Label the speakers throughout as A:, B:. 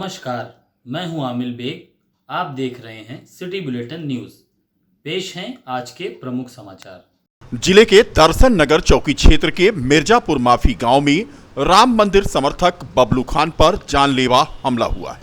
A: नमस्कार, मैं हूं आमिल बेग। आप देख रहे हैं सिटी बुलेटिन न्यूज़। पेश हैं आज के प्रमुख समाचार।
B: जिले के दर्शन नगर चौकी क्षेत्र के मिर्जापुर माफी गांव में राम मंदिर समर्थक बबलू खान पर जानलेवा हमला हुआ है।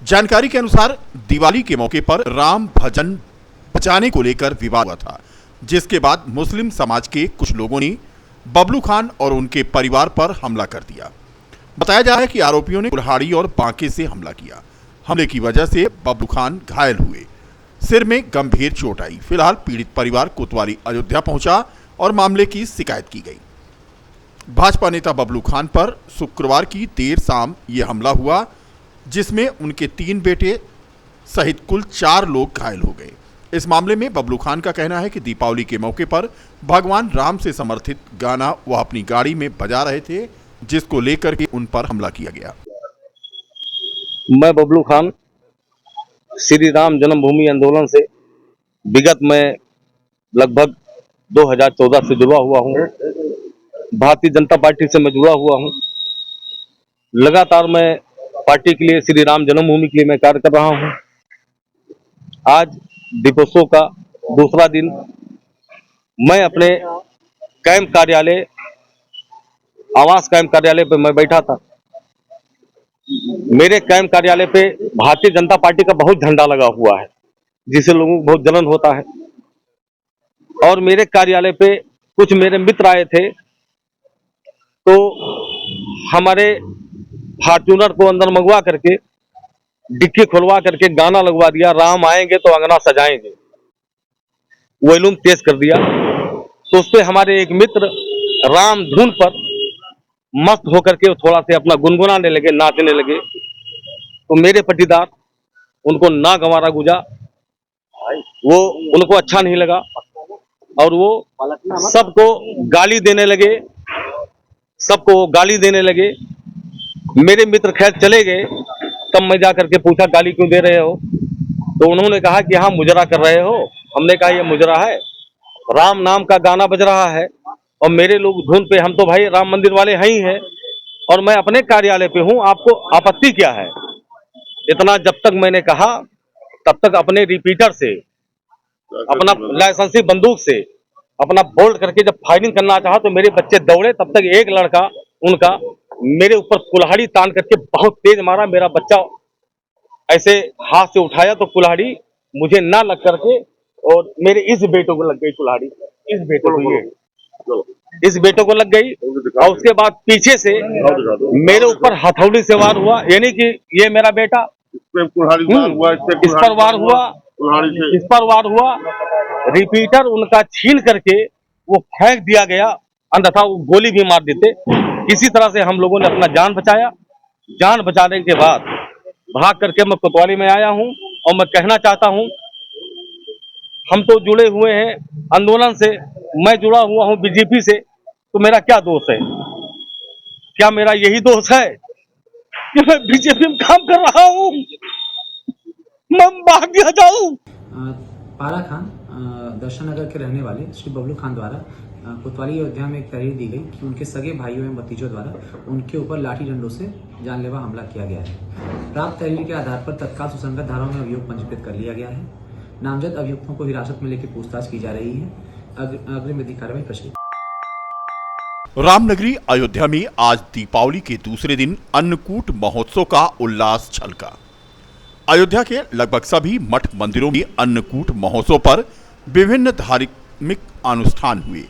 B: जानकारी के अनुसार दिवाली के मौके पर राम भजन बजाने को लेकर विवाद हुआ था, जिसके बाद मुस्लिम समाज के कुछ लोगों ने बबलू खान और उनके परिवार पर हमला कर दिया। बताया जा रहा है कि आरोपियों ने कुल्हाड़ी और बांके से हमला किया। हमले की वजह से बबलू खान घायल हुए, सिर में गंभीर चोट आई। फिलहाल पीड़ित परिवार कोतवाली अयोध्या पहुंचा और मामले की शिकायत की गई। भाजपा नेता बबलू खान पर शुक्रवार की देर शाम यह हमला हुआ, जिसमें उनके 3 बेटे सहित कुल 4 लोग घायल हो गए। इस मामले में बबलू खान का कहना है कि दीपावली के मौके पर भगवान राम से समर्थित गाना वह अपनी गाड़ी में बजा रहे थे, जिसको लेकर के उन पर हमला किया गया।
C: मैं बबलू खान श्री राम जन्मभूमि आंदोलन से विगत में लगभग 2014 से जुड़ा हुआ हूं। भारतीय जनता पार्टी से मैं जुड़ा हुआ हूं। लगातार मैं पार्टी के लिए, श्री राम जन्मभूमि के लिए मैं कार्य कर रहा हूं। आज दीपोत्सव का दूसरा दिन मैं अपने कैंप कार्यालय, आवास कैंप कार्यालय पर मैं बैठा था। मेरे कैंप कार्यालय पे भारतीय जनता पार्टी का बहुत झंडा लगा हुआ है, जिसे लोगों को बहुत जलन होता है। और मेरे कार्यालय पे कुछ मेरे मित्र आए थे, तो हमारे फॉर्च्यूनर को अंदर मंगवा करके, डिक्की खुलवा करके गाना लगवा दिया, राम आएंगे तो अंगना सजाएंगे। वॉल्यूम तेज कर दिया। तो उस पर हमारे एक मित्र राम धुन पर मस्त होकर के थोड़ा से अपना गुनगुनाने लगे, नाचने लगे। तो मेरे पटीदार उनको ना गंवारा गुजा, वो उनको अच्छा नहीं लगा और वो सबको गाली देने लगे। मेरे मित्र खैर चले गए। तब मैं जाकर के पूछा, गाली क्यों दे रहे हो? तो उन्होंने कहा कि हाँ, मुजरा कर रहे हो। हमने कहा, ये मुजरा है? राम नाम का गाना बज रहा है और मेरे लोग धुन पे, हम तो भाई राम मंदिर वाले हैं ही हैं, और मैं अपने कार्यालय पे हूं, आपको आपत्ति क्या है? इतना जब तक मैंने कहा, तब तक अपने रिपीटर से, अपना लाइसेंसी बंदूक से अपना बोल्ट करके जब फायरिंग करना चाहा तो मेरे बच्चे दौड़े। तब तक एक लड़का उनका मेरे ऊपर कुल्हाड़ी तान करके बहुत तेज मारा। मेरा बच्चा ऐसे हाथ से उठाया तो कुल्हाड़ी मुझे ना लग करके और मेरे इस बेटों को लग गई कुल्हाड़ी। इस बेटों को लग गई और उसके बाद पीछे से मेरे ऊपर हथौड़ी से वार हुआ। यानी कि ये मेरा बेटा, इस पर वार हुआ। रिपीटर उनका छीन करके वो फेंक दिया गया, अन्यथा वो गोली भी मार देते। इसी तरह से हम लोगों ने अपना जान बचाया। जान बचाने के बाद भाग करके मैं कोतवाली में आया हूं। और मैं कहना चाहता हूं, हम तो जुड़े हुए हैं आंदोलन से, मैं जुड़ा हुआ हूं बीजेपी से, तो मेरा क्या दोष है? क्या मेरा यही दोष है कि मैं बीजेपी में काम कर रहा हूं? मैं भाग दिया जाऊं?
D: पारा खान दर्शन नगर के रहने वाले श्री बबलू खान द्वारा कोतवाली अयोध्या में एक तहरीर दी गई कि उनके सगे भाइयों एवं भतीजों द्वारा उनके ऊपर लाठी डंडों से जानलेवा हमला किया गया है। प्राप्त तहरीर के आधार पर तत्काल सुसंगत धाराओं में अभियोग पंजीकृत कर लिया गया है। नामजद अभियुक्तों को हिरासत में लेकर पूछताछ की जा रही है। अग्रिम विधि कार्रवाई प्रचलित।
B: रामनगरी अयोध्या में आज दीपावली के दूसरे दिन अन्नकूट महोत्सव का उल्लास छलका। अयोध्या के लगभग सभी मठ मंदिरों में अन्नकूट महोत्सव पर विभिन्न धार्मिक अनुष्ठान हुए।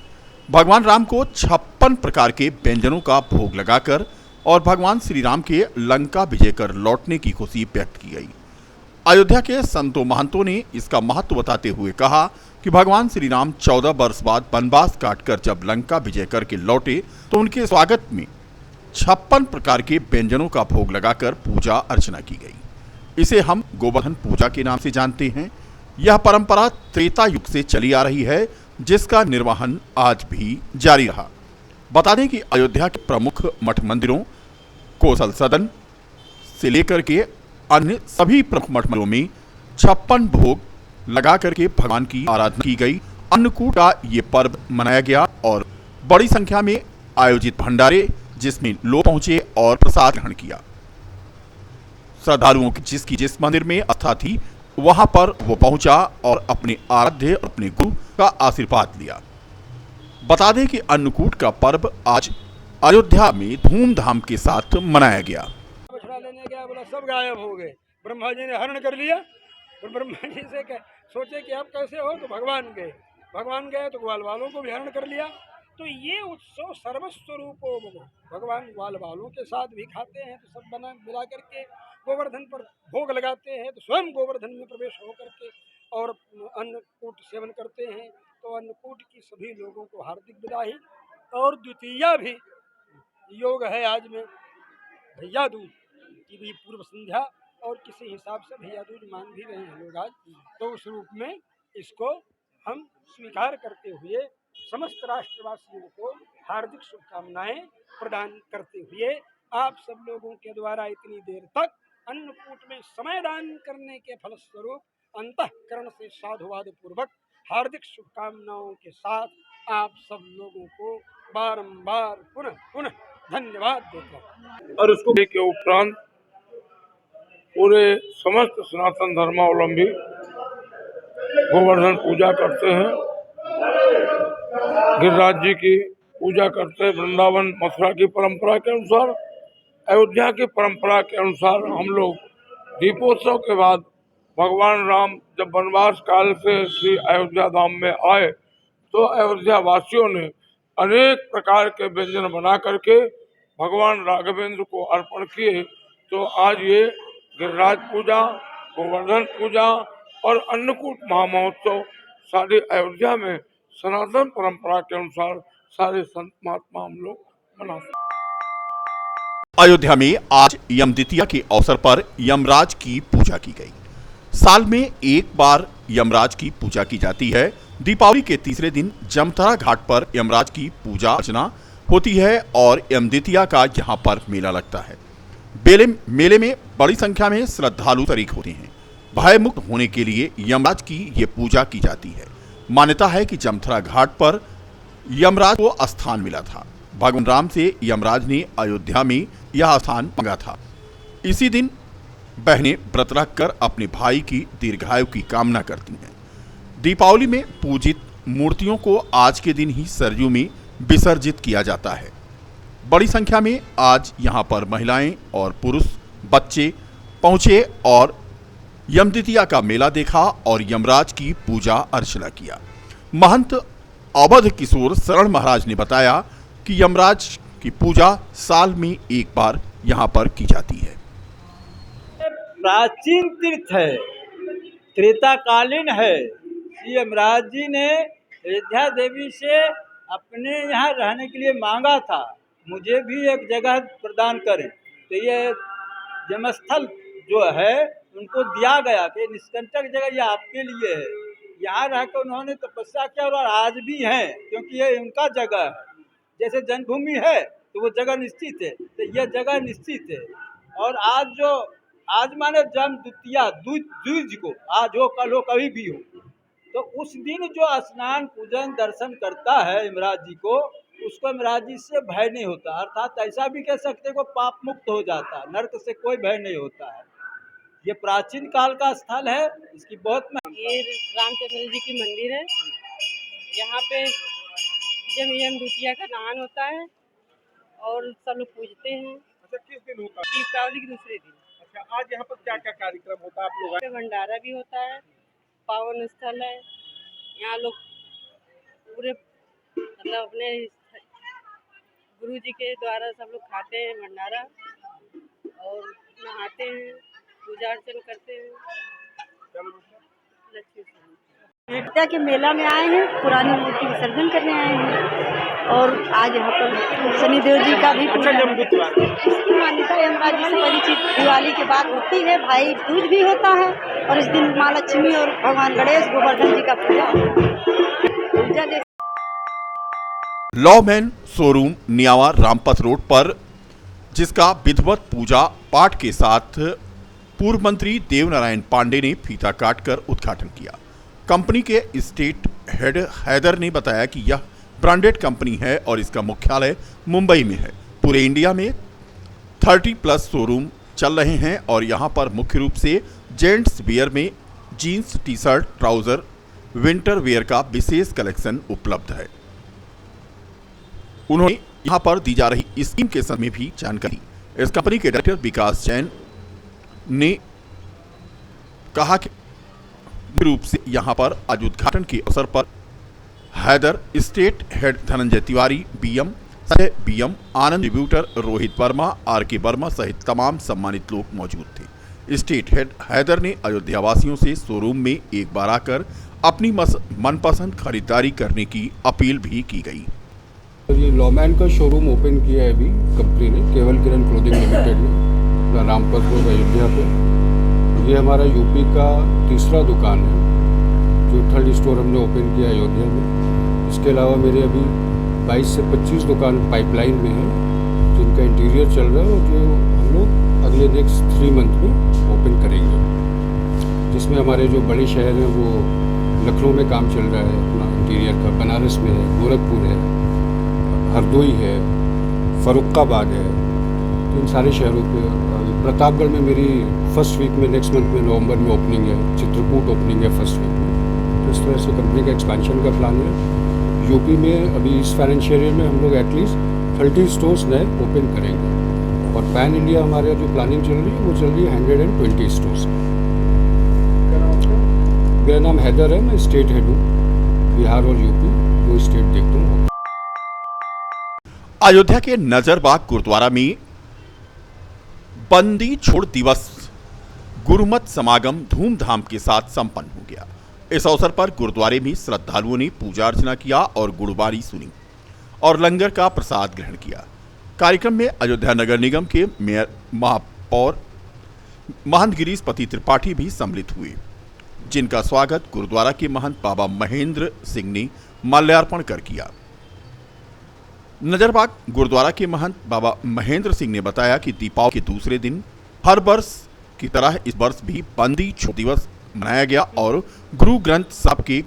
B: भगवान राम को 56 प्रकार के व्यंजनों का भोग लगाकर और भगवान श्री राम के लंका विजय कर लौटने की खुशी व्यक्त की गई। अयोध्या के संतों महंतों ने इसका महत्व बताते हुए कहा कि भगवान श्री राम 14 वर्ष बाद वनवास काटकर जब लंका विजय करके लौटे तो उनके स्वागत में 56 प्रकार के व्यंजनों का भोग लगाकर पूजा अर्चना की गई। इसे हम गोवर्धन पूजा के नाम से जानते हैं। यह परंपरा त्रेता युग से चली आ रही है, जिसका निर्वहन आज भी जारी रहा। बता दें कि अयोध्या के प्रमुख मठ मंदिरों, कौशल सदन से लेकर के अन्य सभी प्रमुख मठ मंदिरों में 56 भोग लगा करके भगवान की आराधना की गई। अन्नकूट का ये पर्व मनाया गया और बड़ी संख्या में आयोजित भंडारे, जिसमें लोग पहुंचे और प्रसाद ग्रहण किया। श्रद्धालुओं की जिस मंदिर में आस्था थी वहां पर वो पहुंचा और अपने आराध्य अपने गुरु का आशीर्वाद लिया। बता दें कि अन्नकूट का पर्व आज अयोध्या में धूमधाम के साथ मनाया गया।
E: बछड़ा लेने गया, बोला सब गायब हो गए। ब्रह्मा जी ने हरण कर लिया। और ब्रह्मा जी से सोचे कि आप कैसे हो, तो भगवान गए तो ग्वाल वालों को भी हरण कर लिया। तो ये उत्सव सर्वस्वरूपो भगवान ग्वाल वालों के साथ भी खाते हैं, तो सब बना मिला करके गोवर्धन पर भोग लगाते हैं, तो स्वयं गोवर्धन में प्रवेश हो करके और अन्नकूट सेवन करते हैं। तो अन्नकूट की सभी लोगों को हार्दिक बधाई। और द्वितीया भी योग है आज में भैया दूज की भी पूर्व संध्या, और किसी हिसाब से भैया दूज मान भी रहे हैं लोग आज। तो उस रूप में इसको हम स्वीकार करते हुए समस्त राष्ट्रवासियों को हार्दिक शुभकामनाएं प्रदान करते हुए आप सब लोगों के द्वारा इतनी देर तक अन्नकूट में समय दान करने के फलस्वरूप अंतःकरण से साधुवाद पूर्वक हार्दिक शुभकामनाओं के साथ आप सब लोगों को बारंबार पुनः धन्यवाद देता हूँ।
F: और उसको के उपरांत पूरे समस्त सनातन धर्मावलंबी गोवर्धन पूजा करते हैं, गिरिराज जी की पूजा करते हैं। वृंदावन मथुरा की परंपरा के अनुसार, अयोध्या की परंपरा के अनुसार हम लोग दीपोत्सव के बाद भगवान राम जब वनवास काल से श्री अयोध्या धाम में आए तो अयोध्या वासियों ने अनेक प्रकार के व्यंजन बना करके भगवान राघवेंद्र को अर्पण किए। तो आज ये गिरिराज पूजा, गोवर्धन पूजा और अन्नकूट महामहोत्सव सारी अयोध्या में सनातन परंपरा के अनुसार सारे संत महात्मा हम लोग मनाते हैं।
B: अयोध्या में आज यम द्वितीया के अवसर पर यमराज की पूजा की गई। साल में एक बार यमराज की पूजा की जाती है। दीपावली के तीसरे दिन जमतारा घाट पर यमराज की पूजा अर्चना होती है और यम द्वितीया का यहाँ पर मेला लगता है। मेले में बड़ी संख्या में श्रद्धालु शरीक होते हैं। भय मुक्त होने के लिए यमराज की ये पूजा की जाती है। मान्यता है कि जमतारा घाट पर यमराज को स्थान मिला था। भगवान राम से यमराज ने अयोध्या में यह स्थान मांगा था। इसी दिन बहनें व्रत रखकर अपने भाई की दीर्घायु की कामना करती हैं। दीपावली में पूजित मूर्तियों को आज के दिन ही सरयू में विसर्जित किया जाता है। बड़ी संख्या में आज यहां पर महिलाएं और पुरुष बच्चे पहुंचे और यम द्वितीया का मेला देखा और यमराज की पूजा अर्चना किया। महंत अवध किशोर शरण महाराज ने बताया कि यमराज की पूजा साल में एक बार यहां पर की जाती है।
G: प्राचीन तीर्थ है, त्रेताकालीन है। श्री यमराज जी ने अयोध्या देवी से अपने यहाँ रहने के लिए मांगा था, मुझे भी एक जगह प्रदान करें। तो ये जन्मस्थल जो है उनको दिया गया कि निष्कंटक जगह ये आपके लिए है। यहाँ रहकर उन्होंने तपस्या किया और आज भी हैं, क्योंकि ये उनका जगह है। जैसे जन्मभूमि है तो वो जगह निश्चित है, तो ये जगह निश्चित है। और आज माने जन्म द्वितीया द्विज को, आज हो कल हो कभी भी हो, तो उस दिन जो स्नान पूजन दर्शन करता है यमराज जी को, उसको यमराज जी से भय नहीं होता। अर्थात ऐसा भी कह सकते हैं, वो पाप मुक्त हो जाता है, नरक से कोई भय नहीं होता है। ये प्राचीन काल का स्थल है, इसकी बहुत
H: ये रामचंद्र जी की मंदिर है। यहाँ पे जब यम द्वितीया का नहान होता है और सब लोग पूजते हैं।
E: अच्छा, किस दिन होता है?
H: दीपावली के दूसरे दिन।
E: अच्छा, आज यहाँ पर क्या क्या कार्यक्रम होता है आप लोग?
H: पे भंडारा भी होता है, पावन स्थल है। यहाँ लोग पूरे मतलब अपने गुरु जी के द्वारा सब लोग खाते हैं भंडारा और नहाते हैं, पूजा अर्चन करते हैं। लक्ष्मी
I: अयोध्या के मेला में आए हैं, पुरानी मूर्ति विसर्जन करने आए हैं और आज यहाँ पर शनिदेव जी का भी पूजा। इसकी मान्यता यमराज जी से परिचित दिवाली के बाद होती है। भाई दूज भी होता है और इस दिन माँ लक्ष्मी और भगवान गणेश गोवर्धन जी का पूजा।
B: लॉमैन शोरूम नियावा रामपथ रोड पर, जिसका विधिवत पूजा पाठ के साथ पूर्व मंत्री देवनारायण पांडे ने फीता काटकर उद्घाटन किया। कंपनी के स्टेट हेड हैदर ने बताया कि यह ब्रांडेड कंपनी है और इसका मुख्यालय मुंबई में है। पूरे इंडिया में 30+ शोरूम चल रहे हैं और यहाँ पर मुख्य रूप से जेंट्स वियर में jeans, T shirt, trouser, winter wear का विशेष कलेक्शन उपलब्ध है। उन्होंने यहाँ पर दी जा रही स्कीम के संबंध में भी जानकारी इस कंपनी के डायरेक्टर विकास जैन ने कहा कि रूप से यहाँ पर आज उद्घाटन के अवसर पर Haidar, state head Dhananjay Tiwari, BM, Sanjay BM, Anand distributor Rohit Verma, R K. Verma सहित तमाम सम्मानित लोग मौजूद थे। स्टेट हेड हैदर ने अयोध्या वासियों से शोरूम में एक बार आकर अपनी मनपसंद खरीदारी करने की अपील भी की गई।
J: ये लॉमैन का शोरूम ओपन किया है अभी कंपनी ने, केवल किरण क्लोथिंग लिमिटेड ने, अपना रामपत रोड अयोध्या पे। ये हमारा यूपी का तीसरा दुकान है जो थर्ड स्टोर हमने ओपन किया अयोध्या में। इसके अलावा मेरे अभी 22 से 25 दुकान पाइपलाइन में है जिनका इंटीरियर चल रहा है और जो हम लोग अगले नेक्स्ट 3 मंथ में ओपन करेंगे, जिसमें हमारे जो बड़े शहर हैं वो लखनऊ में काम चल रहा है अपना इंटीरियर का, बनारस में है, गोरखपुर है, हरदोई है, फरुखाबाद है, तो इन सारे शहरों पे। प्रतापगढ़ में मेरी फर्स्ट वीक में नेक्स्ट मंथ में नवंबर में ओपनिंग है, चित्रकूट ओपनिंग है फर्स्ट वीक में। तो इस तरह से कंपनी का एक्सपेंशन का प्लान है। यूपी में अभी इस फाइनेंशियल ईयर में हम लोग एटलीस्ट 30 स्टोर्स नए ओपन करेंगे और पैन इंडिया हमारे जो प्लानिंग चल रही है वो चल रही है 120 स्टोर्स। मेरा नाम हैदर है, मैं स्टेट हेड हूँ, बिहार और यूपी दो स्टेट देखता हूँ।
B: अयोध्या के नजरबाग गुरुद्वारा में बंदी छोड़ दिवस गुरुमत समागम धूमधाम के साथ संपन्न हो गया। इस अवसर पर गुरुद्वारे में श्रद्धालुओं ने पूजा अर्चना किया और गुरुबाणी सुनी और लंगर का प्रसाद ग्रहण किया। कार्यक्रम में अयोध्या नगर निगम के मेयर महापौर महंत गिरीश पति त्रिपाठी भी सम्मिलित हुए, जिनका स्वागत गुरुद्वारा के महंत बाबा महेंद्र सिंह ने माल्यार्पण कर किया। नजरबाग गुरुद्वारा के महंत बाबा महेंद्र सिंह ने बताया कि दीपावली के दूसरे दिन हर वर्ष की तरह इस वर्ष भी बंदी छोड़ दिवस मनाया गया और गुरु ग्रंथ साहब के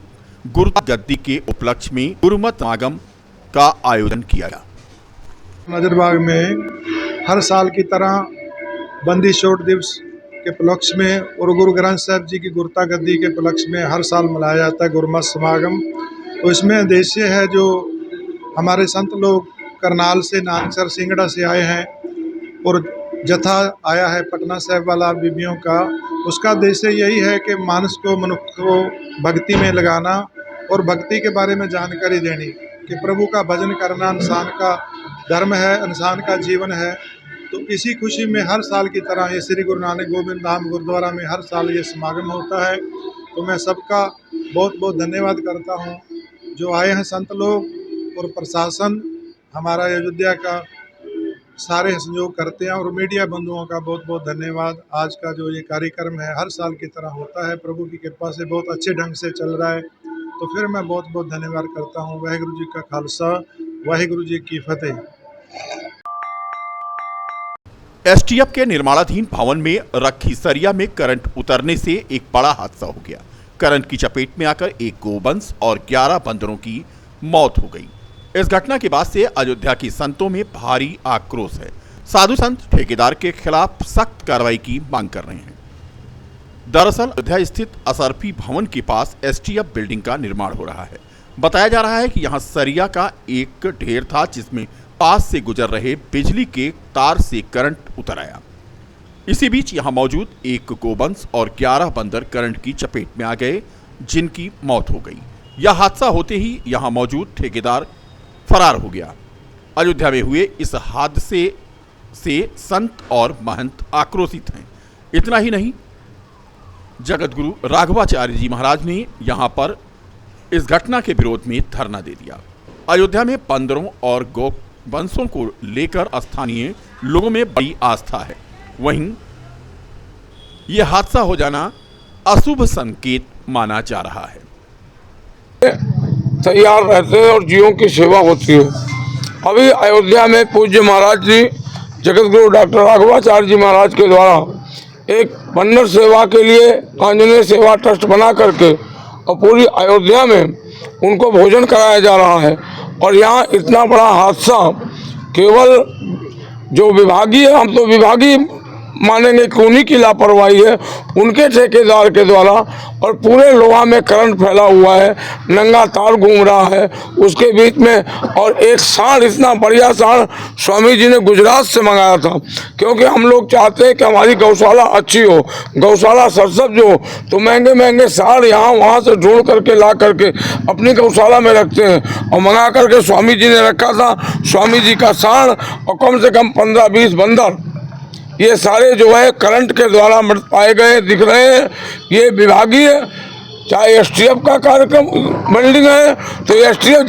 B: गुरुता गद्दी के उपलक्ष्य में गुरुमत समागम का आयोजन किया गया।
K: नजरबाग में हर साल की तरह बंदी छोड़ दिवस के उपलक्ष्य में और गुरु ग्रंथ साहब जी की गुरुता गद्दी के उपलक्ष्य में हर साल मनाया जाता है गुरुमत समागम। तो इसमें उद्देश्य है जो हमारे संत लोग करनाल से, नानकसर, सिंगड़ा से आए हैं और जत्था आया है पटना साहिब वाला बीबियों का, उसका उद्देश्य यही है कि मानस को, मनुष्य को भक्ति में लगाना और भक्ति के बारे में जानकारी देनी कि प्रभु का भजन करना इंसान का धर्म है, इंसान का जीवन है। तो इसी खुशी में हर साल की तरह ये श्री गुरु नानक गोविंद धाम गुरुद्वारा में हर साल ये समागम होता है। तो मैं सबका बहुत बहुत धन्यवाद करता हूँ जो आए हैं संत लोग और प्रशासन हमारा अयोध्या का सारे सहयोग करते हैं और मीडिया बंधुओं का बहुत बहुत धन्यवाद। आज का जो ये कार्यक्रम है हर साल की तरह होता है, प्रभु की कृपा से बहुत अच्छे ढंग से चल रहा है। तो फिर मैं बहुत बहुत धन्यवाद करता हूँ। वाहिगुरु जी का खालसा, वाहिगुरु जी की फतेह।
B: एसटीएफ के निर्माणाधीन भवन में रखी सरिया में करंट उतरने से एक बड़ा हादसा हो गया। करंट की चपेट में आकर एक गोवंश और 11 बंदरों की मौत हो गई। इस घटना के बाद से अयोध्या के संतों में भारी आक्रोश है। साधु संत ठेकेदार के खिलाफ सख्त कार्रवाई की मांग कर रहे हैं। दरअसल अयोध्या स्थित असरफी भवन के पास एसटीएफ बिल्डिंग का निर्माण हो रहा है। बताया जा रहा है कि यहां सरिया का एक ढेर था जिसमें पास से गुजर रहे बिजली के तार से करंट उतर आया। इसी बीच यहां मौजूद एक गोवंश और 11 बंदर करंट की चपेट में आ गए, जिनकी मौत हो गई। यह हादसा होते ही यहां मौजूद ठेकेदार फरार हो गया। अयोध्या में हुए इस हादसे से संत और महंत आक्रोशित हैं। इतना ही नहीं, जगत गुरु राघवाचार्य जी महाराज ने यहां पर इस घटना के विरोध में धरना दे दिया। अयोध्या में बंदरों और गोवंशों को लेकर स्थानीय लोगों में बड़ी आस्था है। वहीं यह हादसा हो जाना अशुभ संकेत माना जा रहा है।
F: तैयार रहते हैं और जीवों की सेवा होती है। अभी अयोध्या में पूज्य महाराज जी जगत गुरु डॉक्टर राघवाचार्य जी महाराज के द्वारा एक बंदर सेवा के लिए आंजनेय सेवा ट्रस्ट बना करके और पूरी अयोध्या में उनको भोजन कराया जा रहा है। और यहाँ इतना बड़ा हादसा केवल जो विभागीय, हम तो विभागीय मानेंगे कि उन्हीं की लापरवाही है, उनके ठेकेदार के द्वारा। और पूरे लोहा में करंट फैला हुआ है, नंगा तार घूम रहा है उसके बीच में। और एक सांड, इतना बढ़िया सांड स्वामी जी ने गुजरात से मंगाया था, क्योंकि हम लोग चाहते हैं कि हमारी गौशाला अच्छी हो, गौशाला सरसब्ज हो, तो महंगे महंगे सांड यहाँ वहाँ से ढूंढ करके ला करके अपनी गौशाला में रखते हैं। और मंगा करके स्वामी जी ने रखा था, स्वामी जी का सांड और कम से कम 15-20 बंदर, ये सारे जो है करंट के द्वारा मृत पाए गए दिख रहे हैं। ये विभागीय, चाहे एसटीएफ का कार्यक्रम बिल्डिंग है तो एसटीएफ